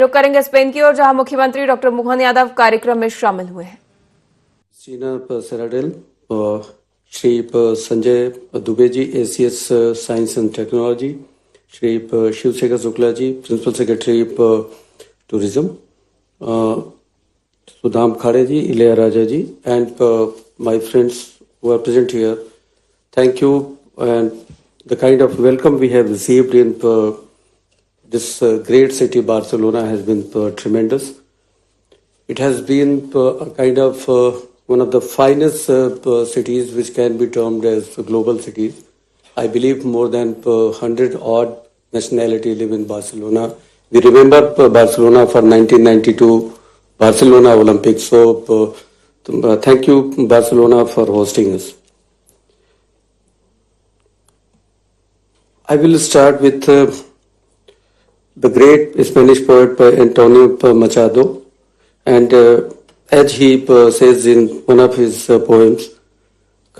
रुक करेंगे स्पेन की ओर, जहां मुख्यमंत्री डॉक्टर मोहन यादव कार्यक्रम में शामिल हुए हैं। सीना सेराडेल, Shri Sanjay Dubey ji, ACS science and technology, Shri Shivshekhar Shukla ji, principal secretary tourism, Sudam Khade ji, Ilaiyaraaja ji, and my friends who are present here. Thank you, and the kind of welcome we have received in this great city, Barcelona, has been tremendous. It has been a kind of one of the finest cities which can be termed as global cities. I believe more than 100 odd nationality live in Barcelona. We remember Barcelona for 1992 Barcelona Olympics. So thank you, Barcelona, for hosting us. I will start with the great Spanish poet Antonio Machado, and as he says in one of his poems,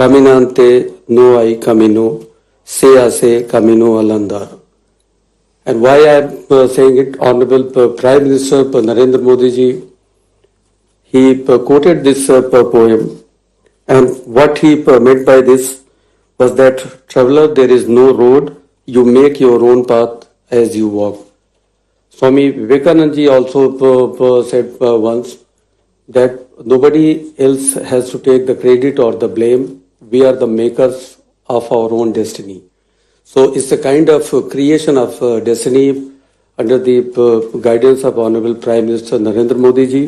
"Caminante no hay camino, se hace camino al andar." And why I am saying it, Honorable Prime Minister Narendra Modi ji, he quoted this poem, and what he meant by this was that, traveler, there is no road, you make your own path as you walk. Swami Vivekananda ji also said once that nobody else has to take the credit or the blame. We are the makers of our own destiny. So it's a kind of creation of destiny under the guidance of Honorable Prime Minister Narendra Modi ji,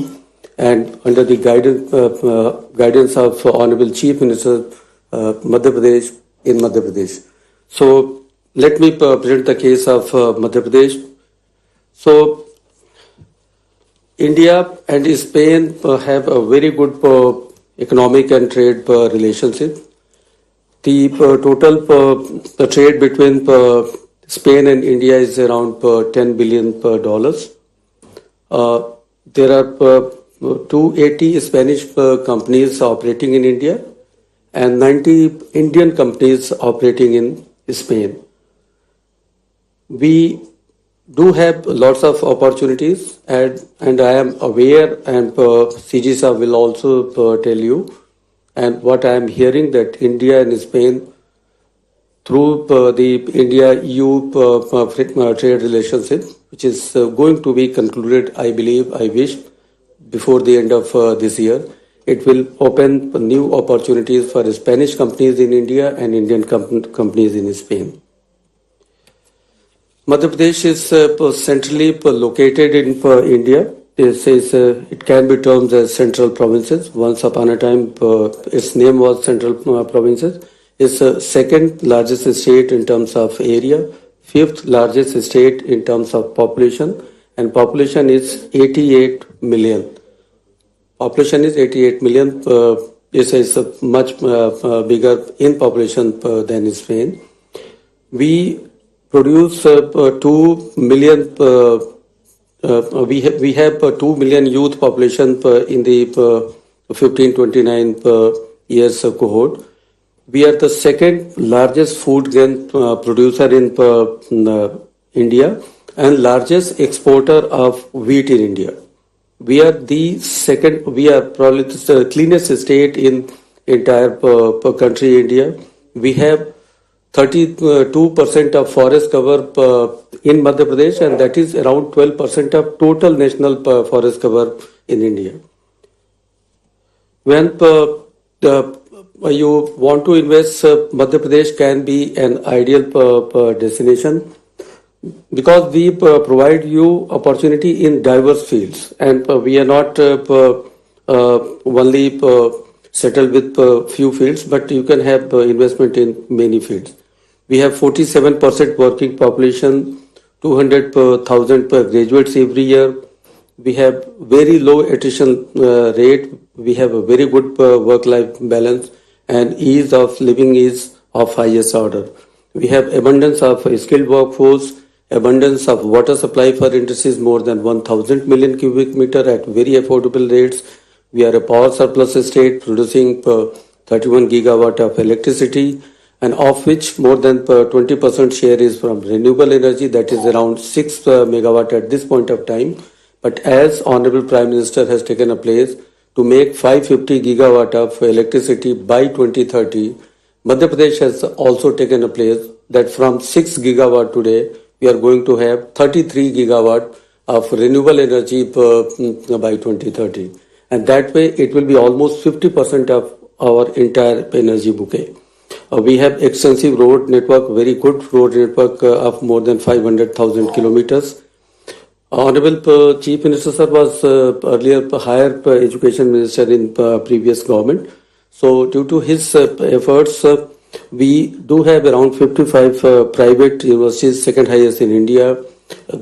and under the guidance of Honorable Chief Minister Madhya Pradesh in Madhya Pradesh. So let me present the case of Madhya Pradesh. So India and Spain have a very good economic and trade relationship. The total trade between Spain and India is around $10 billion. There are 280 Spanish companies operating in India and 90 Indian companies operating in Spain. We do have lots of opportunities, and I am aware, and CGSA will also tell you, and what I am hearing, that India and Spain, through the India-EU trade relationship, which is going to be concluded, I believe, I wish, before the end of this year, it will open new opportunities for Spanish companies in India and Indian companies in Spain. Madhya Pradesh is centrally located in India. It can be termed as central provinces. Once upon a time, its name was central provinces. It's the second largest state in terms of area, fifth largest state in terms of population, and population is 88 million. Population is 88 million. This is much bigger in population than Spain. We produce 2 million. We have 2 million youth population in the 15-29 years cohort. We are the second largest food grain producer in India and largest exporter of wheat in India. We are the second. We are probably the cleanest state in entire country India. We have 32% of forest cover in Madhya Pradesh, and that is around 12% of total national forest cover in India. When you want to invest, Madhya Pradesh can be an ideal destination because we provide you opportunity in diverse fields, and we are not only settled with few fields, but you can have investment in many fields. We have 47% working population, 200,000 graduates every year. We have very low attrition rate. We have a very good work-life balance, and ease of living is of highest order. We have abundance of skilled workforce, abundance of water supply for industries, more than 1,000 million cubic meter at very affordable rates. We are a power surplus state producing 31 gigawatt of electricity, and of which more than 20% share is from renewable energy, that is around 6 megawatt at this point of time. But as Honorable Prime Minister has taken a place to make 550 gigawatt of electricity by 2030, Madhya Pradesh has also taken a place that from 6 gigawatt today, we are going to have 33 gigawatt of renewable energy by 2030. And that way, it will be almost 50% of our entire energy bouquet. We have extensive road network, very good road network of more than 500,000 kilometers. Honorable Chief Minister sir was earlier higher education minister in previous government. So due to his efforts, we do have around 55 private universities, second highest in India,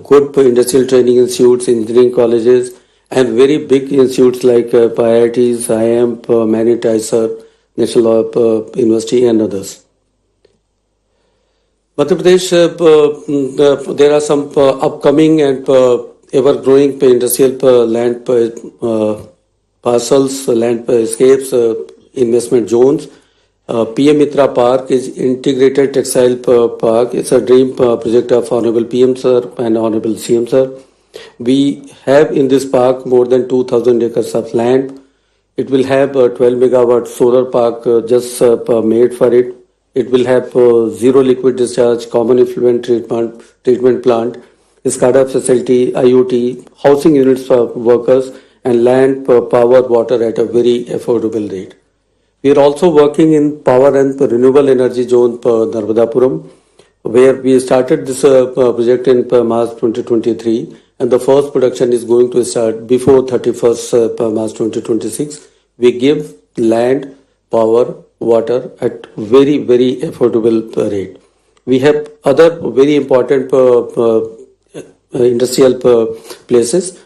good industrial training institutes, engineering colleges, and very big institutes like IITs, IIM, Manit, ISER, National Law University, and others. Madhya Pradesh, there are some upcoming and ever-growing industrial land parcels, landscapes, investment zones. PM Mitra Park is integrated textile park. It's a dream project of Honorable PM Sir and Honorable CM Sir. We have in this park more than 2,000 acres of land. It will have a 12 megawatt solar park just made for it. It will have zero liquid discharge, common effluent treatment plant, SCADA facility, IoT, housing units for workers, and land, power, water at a very affordable rate. We are also working in power and renewable energy zone Narmadapuram, where we started this project in March 2023, and the first production is going to start before 31st March 2026. We give land, power, water at very, very affordable rate. We have other very important industrial places.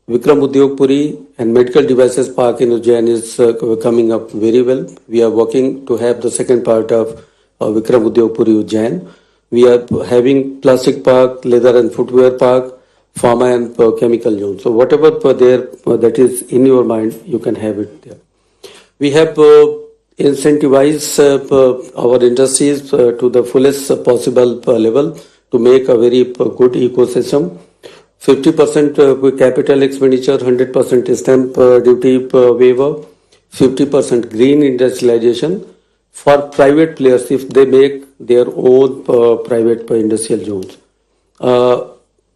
Vikram Udyog Puri and Medical Devices Park in Ujjain is coming up very well. We are working to have the second part of Vikram Udyog Puri Ujjain. We are having plastic park, leather and footwear park, pharma and chemical zone. So whatever there that is in your mind, you can have it there. We have incentivized our industries to the fullest possible level to make a very good ecosystem. 50% capital expenditure, 100% stamp duty waiver, 50% green industrialization for private players if they make their own private industrial zones.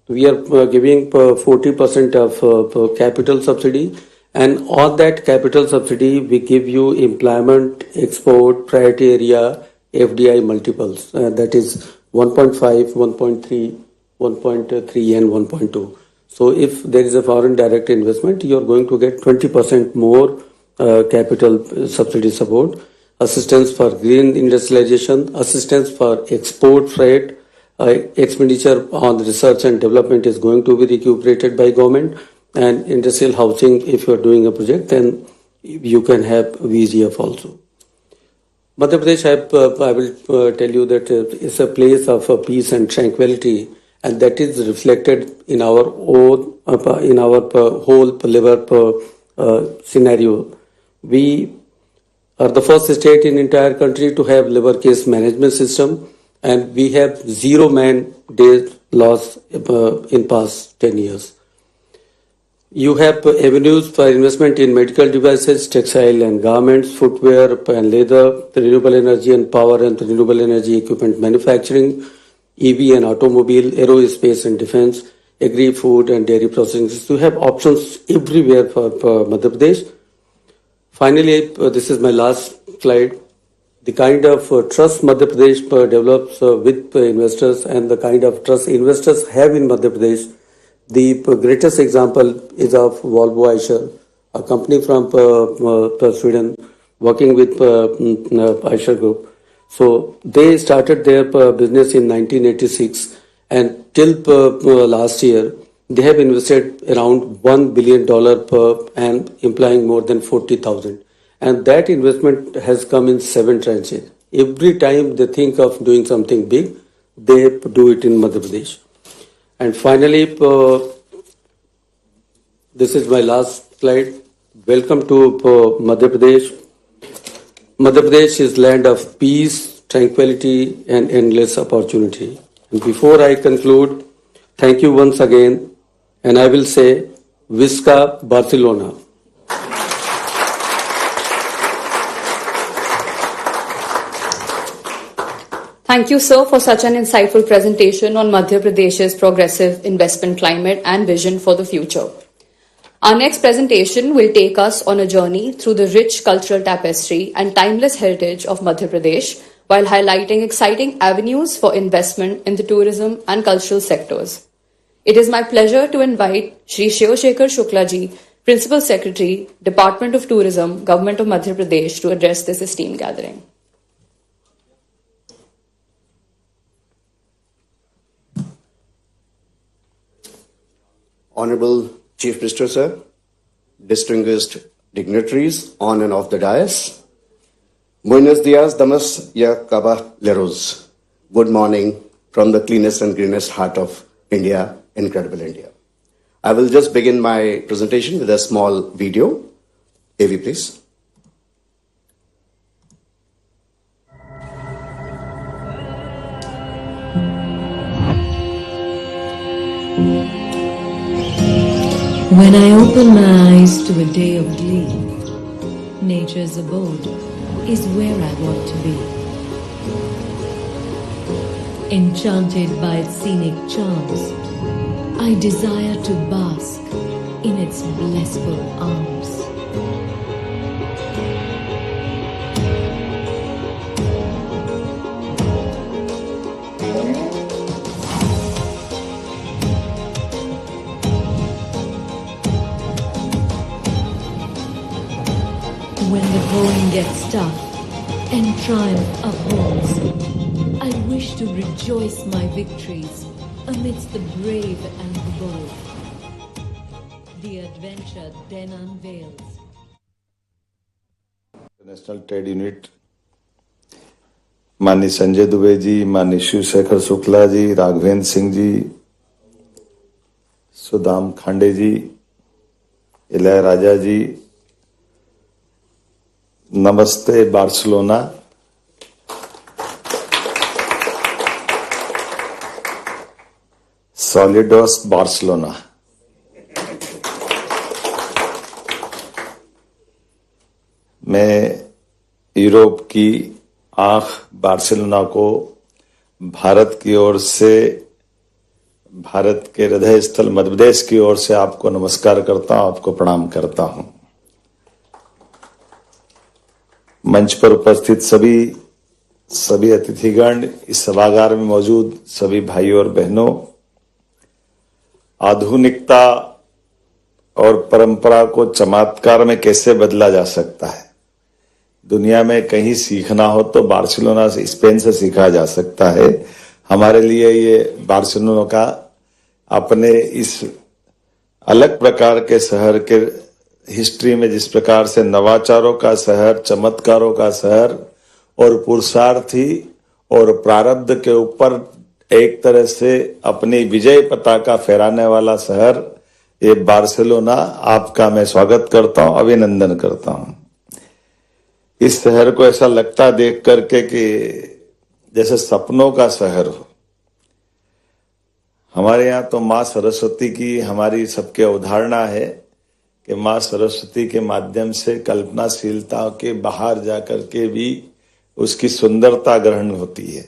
We are giving 40% of capital subsidy, and on that capital subsidy we give you employment, export, priority area, FDI multiples. That is 1.5, 1.3, 1.3 and 1.2. So if there is a foreign direct investment, you are going to get 20% more capital subsidy support, assistance for green industrialization, assistance for export freight, expenditure on research and development is going to be recuperated by government, and industrial housing, if you are doing a project, then you can have VGF also. Madhya Pradesh, I will tell you that it's a place of peace and tranquility, and that is reflected in our own, in our whole labor scenario. We are the first state in entire country to have labor case management system, and we have 0 man days loss in past 10 years. You have avenues for investment in medical devices, textile and garments, footwear and leather, renewable energy and power and renewable energy equipment manufacturing, EV and automobile, aerospace and defense, agri, food and dairy processing. So you have options everywhere for Madhya Pradesh. Finally, this is my last slide. The kind of trust Madhya Pradesh develops with investors and the kind of trust investors have in Madhya Pradesh. The greatest example is of Volvo Eicher, a company from Sweden working with Eicher Group. So they started their business in 1986, and till last year, they have invested around $1 billion per annum, implying more than 40,000. And that investment has come in 7 tranches. Every time they think of doing something big, they do it in Madhya Pradesh. And finally, this is my last slide. Welcome to Madhya Pradesh. Madhya Pradesh is land of peace, tranquility, and endless opportunity. And before I conclude, thank you once again. And I will say, Visca Barcelona. Thank you, sir, for such an insightful presentation on Madhya Pradesh's progressive investment climate and vision for the future. Our next presentation will take us on a journey through the rich cultural tapestry and timeless heritage of Madhya Pradesh while highlighting exciting avenues for investment in the tourism and cultural sectors. It is my pleasure to invite Shri Shivashekhar Shukla ji, Principal Secretary, Department of Tourism, Government of Madhya Pradesh, to address this esteemed gathering. Honorable Chief Minister, sir, distinguished dignitaries on and off the dais, buenos dias, damas y caballeros. Good morning from the cleanest and greenest heart of India, incredible India. I will just begin my presentation with a small video. AV, please. When I open my eyes to a day of glee, nature's abode is where I want to be. Enchanted by its scenic charms, I desire to bask in its blissful arms. When the going gets tough and triumph upholds, I wish to rejoice my victories amidst the brave and the bold. The adventure then unveils. National trade unit माननीय संजय दुबे जी, माननीय शिवशेखर शुक्ला जी, राघवेंद्र सिंह जी, सुदाम खांडे जी, इलैयाराजा जी, नमस्ते Barcelona. सॉलिडोस Barcelona. मैं Europe की आंख Barcelona को भारत की ओर से, भारत के हृदय स्थल मध्य प्रदेश की ओर से आपको नमस्कार करता हूं, आपको प्रणाम करता हूं। मंच पर उपस्थित सभी अतिथिगण, इस सभागार में मौजूद सभी भाइयों और बहनों, आधुनिकता और परंपरा को चमत्कार में कैसे बदला जा सकता है। दुनिया में कहीं सीखना हो तो बार्सिलोना से, स्पेन से सीखा जा सकता है। हमारे लिए ये बार्सिलोना का अपने इस अलग प्रकार के शहर के हिस्ट्री में जिस प्रकार से नवाचारों का शहर, चमत्कारों का शहर और पुरुषार्थी और प्रारब्ध के ऊपर एक तरह से अपनी विजय पताका फहराने वाला शहर, ये बार्सिलोना, आपका मैं स्वागत करता हूं, अभिनंदन करता हूं। इस शहर को ऐसा लगता देख करके कि जैसे सपनों का शहर हो। हमारे यहाँ तो माँ सरस्वती की हमारी सबके अवधारणा है कि माँ सरस्वती के माध्यम से कल्पनाशीलता के बाहर जाकर के भी उसकी सुंदरता ग्रहण होती है।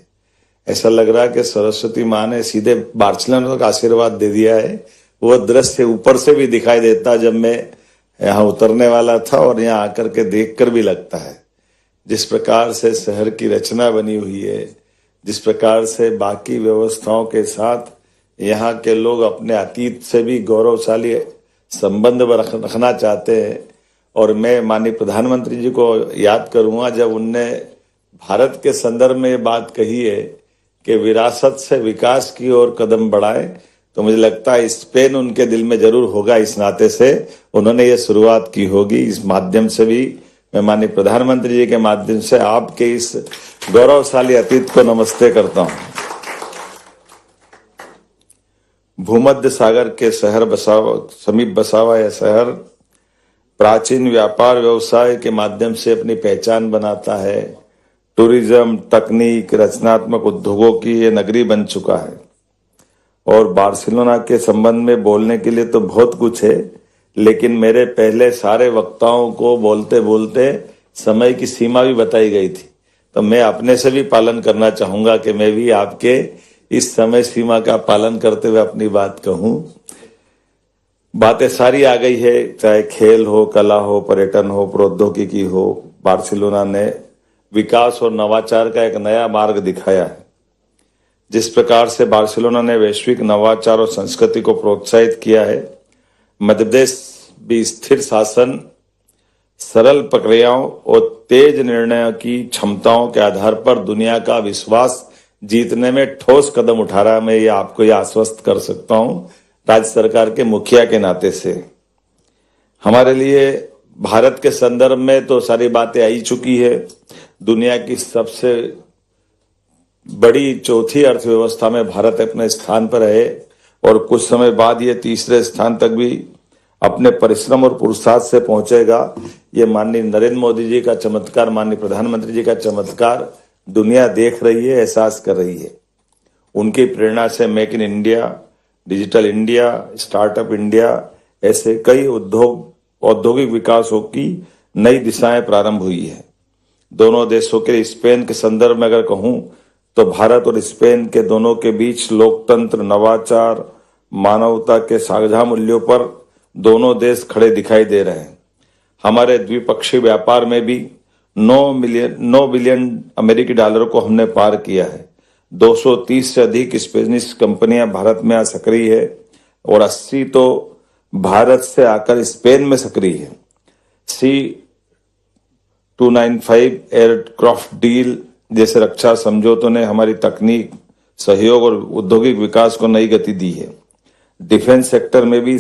ऐसा लग रहा है कि सरस्वती माँ ने सीधे बार्सिलोना का आशीर्वाद दे दिया है। वो दृश्य ऊपर से भी दिखाई देता जब मैं यहाँ उतरने वाला था और यहाँ आकर के देखकर भी लगता है जिस प्रकार से शहर की रचना बनी हुई है, जिस प्रकार से बाकी व्यवस्थाओं के साथ यहाँ के लोग अपने अतीत से भी गौरवशाली संबंध रखना चाहते हैं। और मैं माननीय प्रधानमंत्री जी को याद करूंगा जब उनने भारत के संदर्भ में ये बात कही है कि विरासत से विकास की ओर कदम बढ़ाए, तो मुझे लगता है स्पेन उनके दिल में जरूर होगा। इस नाते से उन्होंने ये शुरुआत की होगी। इस माध्यम से भी मैं माननीय प्रधानमंत्री जी के माध्यम से आपके इस गौरवशाली अतीत को नमस्ते करता हूं। भूमध्य सागर के शहर समीप बसा हुआ यह शहर प्राचीन व्यापार व्यवसाय के माध्यम से अपनी पहचान बनाता है। टूरिज्म, तकनीक, रचनात्मक उद्योगों की ये नगरी बन चुका है। और बार्सिलोना के संबंध में बोलने के लिए तो बहुत कुछ है, लेकिन मेरे पहले सारे वक्ताओं को बोलते बोलते समय की सीमा भी बताई गई थी, तो मैं अपने से भी पालन करना चाहूंगा कि मैं भी आपके इस समय सीमा का पालन करते हुए अपनी बात कहूं। बातें सारी आ गई है, चाहे खेल हो, कला हो, पर्यटन हो, प्रौद्योगिकी हो। बार्सिलोना ने विकास और नवाचार का एक नया मार्ग दिखाया है। जिस प्रकार से बार्सिलोना ने वैश्विक नवाचार और संस्कृति को प्रोत्साहित किया है, मध्य प्रदेश भी स्थिर शासन, सरल प्रक्रियाओं और तेज निर्णयों की क्षमताओं के आधार पर दुनिया का विश्वास जीतने में ठोस कदम उठा रहा है। मैं ये आपको ये आश्वस्त कर सकता हूं राज्य सरकार के मुखिया के नाते से। हमारे लिए भारत के संदर्भ में तो सारी बातें आई चुकी है। दुनिया की सबसे बड़ी चौथी अर्थव्यवस्था में भारत अपने स्थान पर है और कुछ समय बाद ये तीसरे स्थान तक भी अपने परिश्रम और पुरुषार्थ से पहुंचेगा। ये माननीय नरेंद्र मोदी जी का चमत्कार, माननीय प्रधानमंत्री जी का चमत्कार दुनिया देख रही है, एहसास कर रही है। उनकी प्रेरणा से make in India, digital India, startup India, ऐसे कई औद्योगिक विकासों की नई दिशाएं प्रारंभ हुई है। दोनों देशों के स्पेन के संदर्भ में अगर कहूं तो भारत और स्पेन के दोनों के बीच लोकतंत्र, नवाचार, मानवता के साझा मूल्यों पर दोनों देश खड़े दिखाई दे रहे हैं। हमारे द्विपक्षीय व्यापार में भी 9 बिलियन अमेरिकी डॉलर को हमने पार किया है। 230 से अधिक स्पेनिश कंपनियां भारत में सक्रिय है और 80 तो भारत से आकर स्पेन में सक्रिय है। C-295 एयरक्राफ्ट डील जैसे रक्षा समझौतों ने हमारी तकनीक, सहयोग और औद्योगिक विकास को नई गति दी है। डिफेंस सेक्टर में भी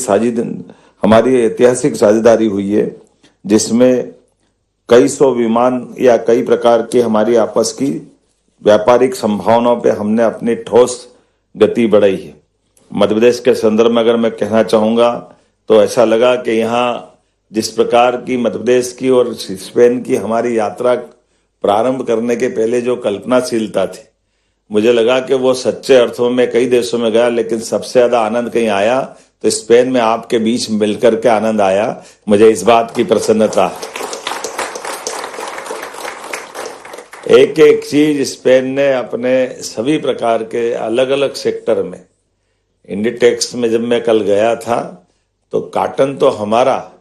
हमारी ऐतिहासिक साझेदारी हुई है, जिसमें कई सौ विमान या कई प्रकार की हमारी आपस की व्यापारिक संभावनाओं पे हमने अपनी ठोस गति बढ़ाई है। मध्य प्रदेश के संदर्भ में अगर मैं कहना चाहूंगा तो ऐसा लगा कि यहाँ जिस प्रकार की मध्य प्रदेश की और स्पेन की हमारी यात्रा प्रारंभ करने के पहले जो कल्पनाशीलता थी, मुझे लगा कि वो सच्चे अर्थों में कई देशों में गया, लेकिन सबसे ज्यादा आनंद कहीं आया तो स्पेन में आपके बीच मिलकर के आनंद आया। मुझे इस बात की प्रसन्नता है। एक एक चीज स्पेन ने अपने सभी प्रकार के अलग अलग सेक्टर में, इंडिटेक्स में जब मैं कल गया था तो काटन तो हमारा,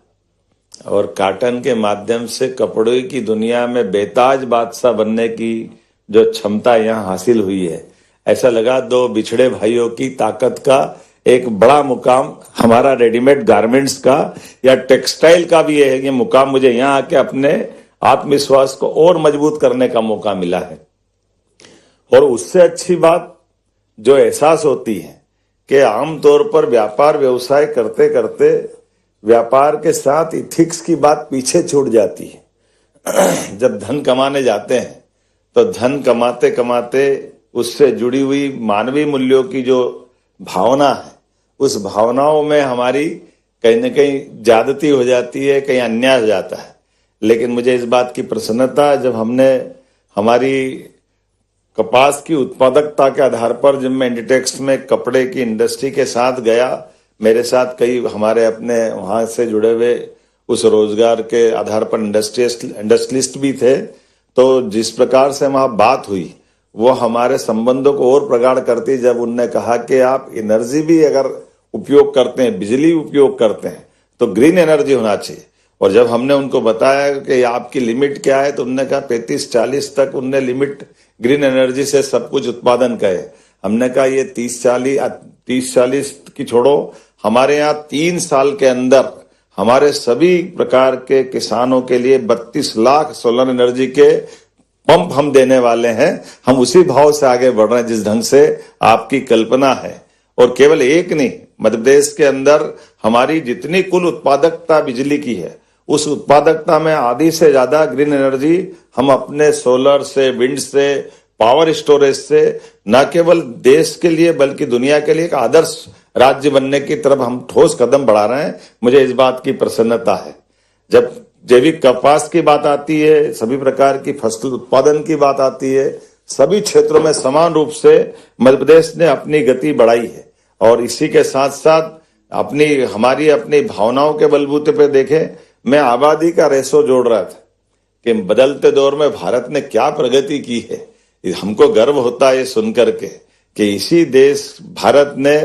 और काटन के माध्यम से कपड़े की दुनिया में बेताज बादशाह बनने की जो क्षमता यहाँ हासिल हुई है, ऐसा लगा दो बिछड़े भाइयों की ताकत का एक बड़ा मुकाम हमारा रेडीमेड गारमेंट्स का या टेक्सटाइल का भी है। ये मुकाम मुझे यहाँ आके अपने आत्मविश्वास को और मजबूत करने का मौका मिला है। और उससे अच्छी बात जो एहसास होती है कि आमतौर पर व्यापार व्यवसाय करते करते व्यापार के साथ इथिक्स की बात पीछे छूट जाती है। जब धन कमाने जाते हैं तो धन कमाते कमाते उससे जुड़ी हुई मानवीय मूल्यों की जो भावना है, उस भावनाओं में हमारी कहीं न कहीं ज्यादती हो जाती है, कहीं अन्याय हो जाता है। लेकिन मुझे इस बात की प्रसन्नता जब हमने हमारी कपास की उत्पादकता के आधार पर, जब मैं इंडिटेक्स में कपड़े की इंडस्ट्री के साथ गया, मेरे साथ कई हमारे अपने वहां से जुड़े हुए उस रोजगार के आधार पर इंडस्ट्रियलिस्ट भी थे, तो जिस प्रकार से वहां बात हुई वो हमारे संबंधों को और प्रगाढ़ करती। जब उनने कहा कि आप एनर्जी भी अगर उपयोग करते हैं, बिजली उपयोग करते हैं, तो ग्रीन एनर्जी होना चाहिए। और जब हमने उनको बताया कि आपकी लिमिट क्या है, तो उन्होंने कहा 35-40 तक उनने लिमिट ग्रीन एनर्जी से सब कुछ उत्पादन का है। हमने कहा ये 30-40 की छोड़ो, हमारे यहाँ 3 साल के अंदर हमारे सभी प्रकार के किसानों के लिए 32 लाख सोलर एनर्जी के पंप हम देने वाले हैं। हम उसी भाव से आगे बढ़ रहे हैं जिस ढंग से आपकी कल्पना है। और केवल एक नहीं, मध्य प्रदेश के अंदर हमारी जितनी कुल उत्पादकता बिजली की है, उस उत्पादकता में आधी से ज्यादा ग्रीन एनर्जी हम अपने सोलर से, विंड से, पावर स्टोरेज से न केवल देश के लिए बल्कि दुनिया के लिए एक आदर्श राज्य बनने की तरफ हम ठोस कदम बढ़ा रहे हैं। मुझे इस बात की प्रसन्नता है। जब जैविक कपास की बात आती है, सभी प्रकार की फसल उत्पादन की बात आती है, सभी क्षेत्रों में समान रूप से मध्य प्रदेश ने अपनी गति बढ़ाई है। और इसी के साथ साथ अपनी हमारी अपनी भावनाओं के बलबूते पे देखें। मैं आबादी का रेशो जोड़ रहा था कि बदलते दौर में भारत ने क्या प्रगति की है। हमको गर्व होता है ये सुनकर के कि इसी देश भारत ने,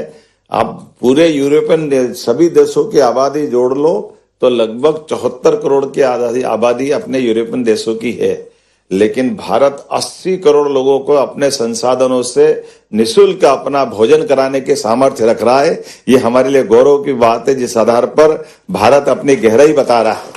आप पूरे यूरोपियन सभी देशों की आबादी जोड़ लो तो लगभग 74 करोड़ की आबादी अपने यूरोपियन देशों की है, लेकिन भारत 80 करोड़ लोगों को अपने संसाधनों से निःशुल्क अपना भोजन कराने के सामर्थ्य रख रहा है। ये हमारे लिए गौरव की बात है, जिस आधार पर भारत अपनी गहराई बता रहा है।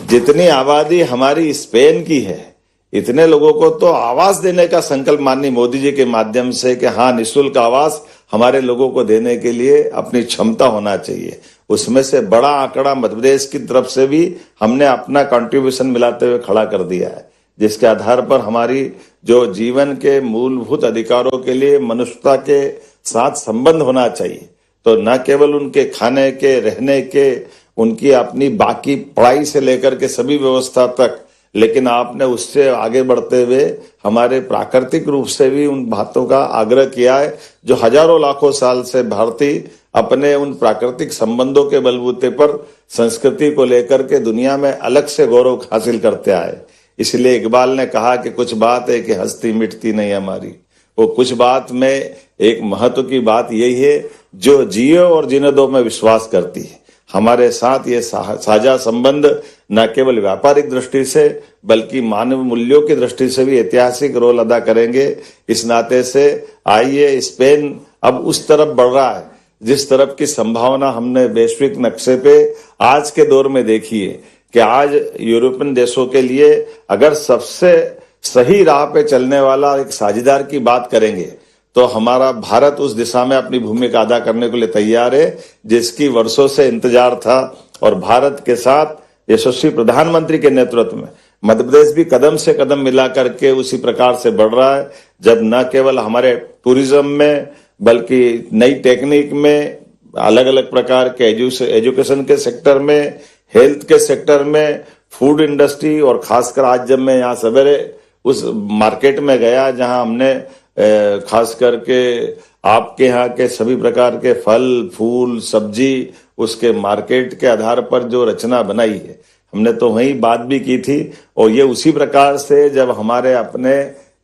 जितनी आबादी हमारी स्पेन की है, इतने लोगों को तो आवास देने का संकल्प माननीय मोदी जी के माध्यम से कि हाँ, निःशुल्क आवास हमारे लोगों को देने के लिए अपनी क्षमता होना चाहिए। उसमें से बड़ा आंकड़ा मध्य प्रदेश की तरफ से भी हमने अपना कंट्रीब्यूशन मिलाते हुए खड़ा कर दिया है, जिसके आधार पर हमारी जो जीवन के मूलभूत अधिकारों के लिए मनुष्यता के साथ संबंध होना चाहिए, तो न केवल उनके खाने के, रहने के, उनकी अपनी बाकी पढ़ाई से लेकर के सभी व्यवस्था तक, लेकिन आपने उससे आगे बढ़ते हुए हमारे प्राकृतिक रूप से भी उन बातों का आग्रह किया है जो हजारों लाखों साल से भारतीय अपने उन प्राकृतिक संबंधों के बलबूते पर संस्कृति को लेकर के दुनिया में अलग से गौरव हासिल करते आए। इसलिए इकबाल ने कहा कि कुछ बात है कि हस्ती मिटती नहीं हमारी। वो कुछ बात में एक महत्व की बात यही है जो जियो और जीने दो में विश्वास करती है। हमारे साथ ये साझा संबंध न केवल व्यापारिक दृष्टि से बल्कि मानव मूल्यों की दृष्टि से भी ऐतिहासिक रोल अदा करेंगे। इस नाते से आइए, स्पेन अब उस तरफ बढ़ रहा है जिस तरफ की संभावना हमने वैश्विक नक्शे पे आज के दौर में देखी है कि आज यूरोपियन देशों के लिए अगर सबसे सही राह पे चलने वाला एक साझेदार की बात करेंगे तो हमारा भारत उस दिशा में अपनी भूमिका अदा करने के लिए तैयार है, जिसकी वर्षों से इंतजार था। और भारत के साथ यशस्वी प्रधानमंत्री के नेतृत्व में मध्य प्रदेश भी कदम से कदम मिला करके उसी प्रकार से बढ़ रहा है, जब न केवल हमारे टूरिज्म में बल्कि नई टेक्निक में, अलग अलग प्रकार के एजुकेशन के सेक्टर में, हेल्थ के सेक्टर में, फूड इंडस्ट्री, और खासकर आज जब मैं यहाँ सवेरे उस मार्केट में गया जहाँ हमने खास करके आपके यहाँ के सभी प्रकार के फल, फूल, सब्जी, उसके मार्केट के आधार पर जो रचना बनाई है, हमने तो वहीं बात भी की थी। और ये उसी प्रकार से जब हमारे अपने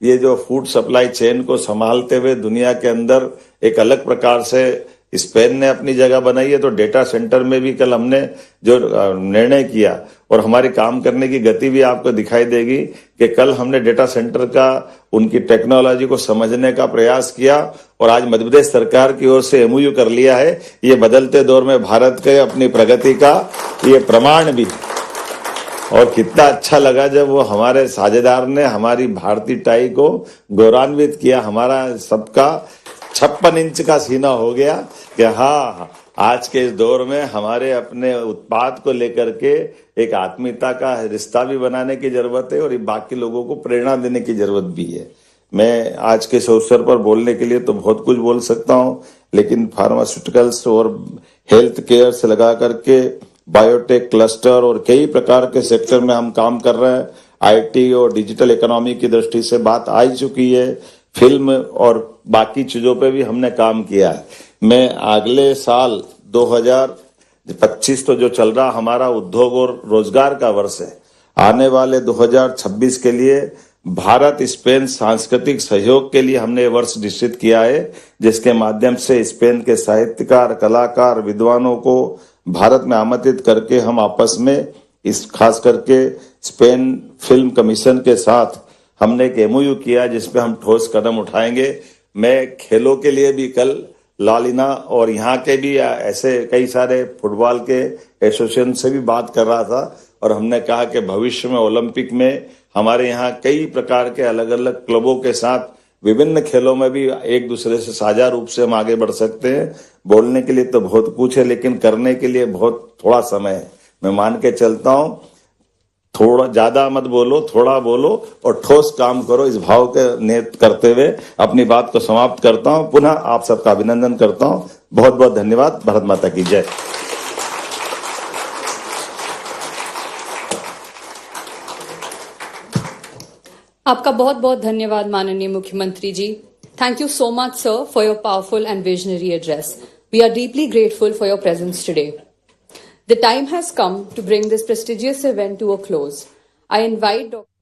ये जो फूड सप्लाई चेन को संभालते हुए दुनिया के अंदर एक अलग प्रकार से स्पेन ने अपनी जगह बनाई है, तो डेटा सेंटर में भी कल हमने जो निर्णय किया और हमारी काम करने की गति भी आपको दिखाई देगी कि कल हमने डेटा सेंटर का, उनकी टेक्नोलॉजी को समझने का प्रयास किया और आज मध्य प्रदेश सरकार की ओर से एमओयू कर लिया है। ये बदलते दौर में भारत के अपनी प्रगति का ये प्रमाण भी। और कितना अच्छा लगा जब वो हमारे साझेदार ने हमारी भारतीय टाई को गौरवान्वित किया। हमारा सबका 56 इंच का सीना हो गया कि हाँ, आज के इस दौर में हमारे अपने उत्पाद को लेकर के एक आत्मीयता का रिश्ता भी बनाने की जरूरत है और ये बाकी लोगों को प्रेरणा देने की जरूरत भी है। मैं आज के इस अवसर पर बोलने के लिए तो बहुत कुछ बोल सकता हूँ, लेकिन फार्मास्यूटिकल्स और हेल्थ केयर से लगा करके बायोटेक क्लस्टर और कई प्रकार के सेक्टर में हम काम कर रहे हैं। आईटी और डिजिटल इकोनॉमी की दृष्टि से बात आ चुकी है। फिल्म और बाकी चीजों पे भी हमने काम किया है। मैं अगले साल 2025 तो जो चल रहा हमारा उद्योग और रोजगार का वर्ष है, आने वाले 2026 के लिए भारत स्पेन सांस्कृतिक सहयोग के लिए हमने वर्ष निश्चित किया है, जिसके माध्यम से स्पेन के साहित्यकार, कलाकार, विद्वानों को भारत में आमंत्रित करके हम आपस में इस खास करके स्पेन फिल्म कमीशन के साथ हमने एक एमओयू किया जिसपे हम ठोस कदम उठाएंगे। मैं खेलों के लिए भी कल लालिना और यहाँ के भी ऐसे कई सारे फुटबॉल के एसोसिएशन से भी बात कर रहा था और हमने कहा कि भविष्य में ओलंपिक में हमारे यहाँ कई प्रकार के अलग अलग क्लबों के साथ विभिन्न खेलों में भी एक दूसरे से साझा रूप से हम आगे बढ़ सकते हैं। बोलने के लिए तो बहुत कुछ है, लेकिन करने के लिए बहुत थोड़ा समय है। मैं मान के चलता हूँ, थोड़ा ज्यादा मत बोलो, थोड़ा बोलो और ठोस काम करो। इस भाव के नेत करते हुए अपनी बात को समाप्त करता हूँ। पुनः आप सबका अभिनंदन करता हूँ। बहुत बहुत धन्यवाद। भारत माता की जय। आपका बहुत बहुत धन्यवाद माननीय मुख्यमंत्री जी। Thank you so much, sir, for your powerful and visionary address. We are deeply grateful for your presence today. The time has come to bring this prestigious event to a close. I invite Dr.